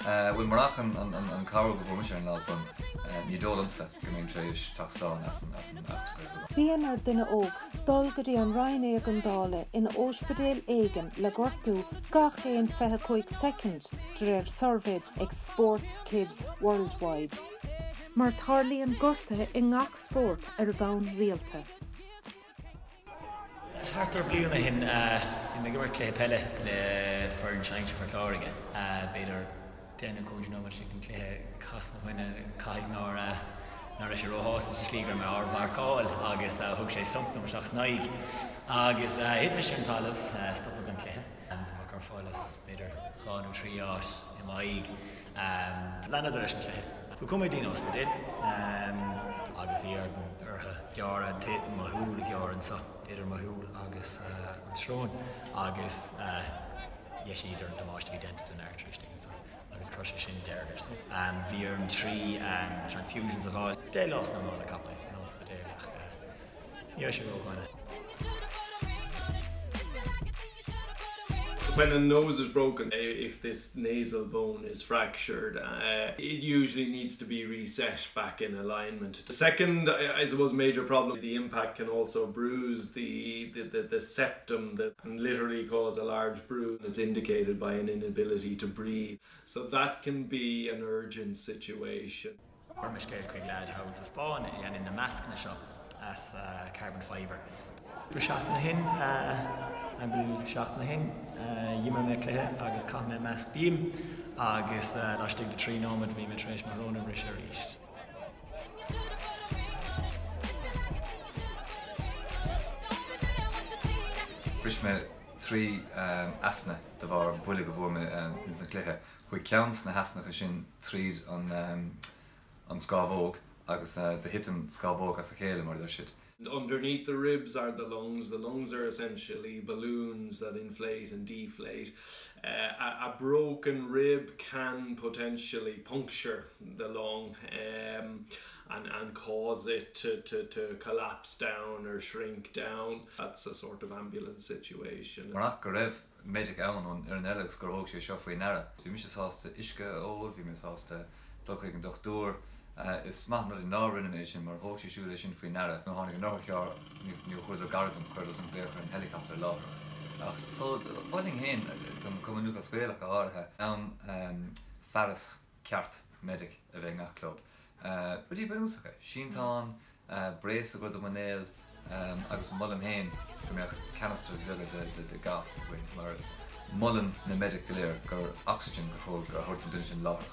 Bhfuil marach an carú go bhfuil an lá san ní dólamsa go mbeadh tréis taxláin as an achtagur. Bhíonn ar duine óg dul go dtí an Ryanair ag an dála ina ospidéal éigean le gortú 245 second dréir survey ag Sports Kids Worldwide. Mar tharlaíonn gorta i ngach sport ar bhonn rialta. Hartar bliana hin mé go clé pelle le for an seinte forkláringe. Beidir déna cóide nó mar si an clé casma chuine caiig nar is rohásta slígur me ar bharcáil agus thug sé sumpta mar seach naig agus hit me sin talamh stoppa an cléthe mar car fáilas beidir cháú trí áis I maig lena leis an cléthe. So cum é dín ospidéal agus bhí artha gearra an téit maithúil gearan sa idir maithúil agus an srón agus yes idir an damáiste bhí dented an airtrísting sa agus chuir sé sin deirdir sa. Bhí ar an trí transfusions a gháil dé lás na mála caplas an ospidéal ach níor sé go gháine. When a nose is broken, if this nasal bone is fractured, it usually needs to be reset back in alignment. The second, I suppose, major problem, the impact can also bruise the septum and literally cause a large bruise that's indicated by an inability to breathe. So that can be an urgent situation. Armiscéil chuig lead houses a Spáin and in the mask na shop as carbon fibre. Seach na hin an bú seach na hin dhíime me cléthe agus cá mé measc díim agus leistigh de trí nómad bhí me tréis marróna bhrí sé ríist. Bhris me trí asna de bhar buile go bhfuil me in san cléthe. Chuig ceanns na hasnacha sin tríd an scábhóg agus de hitan scábhóg as a chéile mar dar siad. Underneath the ribs are the lungs. The lungs are essentially balloons that inflate and deflate. A broken rib can potentially puncture the lung and cause it to collapse down or shrink down. That's a sort of ambulance situation. Marach go raibh méideach ann ar an eileachs gur thóg sé seo faoi nara. Bhí mis sásta isce óil, bhí mis sásta dochaigh an dochtúr. Is maith mar ná rinne sin mar thóg sé siúla sin faoi nara. Nó tháinig an nóchear níor chuir do gardan chuir an béir an helicopter lábhar. So bhailing héin dom cum nuach a scéalach a áirithe an feras ceart medic a bheith ngach club. Budí benúsacha, síntán, bréas a go do manéal agus mullam héin go mbeadh canisters beaga de gas mar mullam na medic go léir gur oxygen go chóg gur thuirta duine sin lábhar.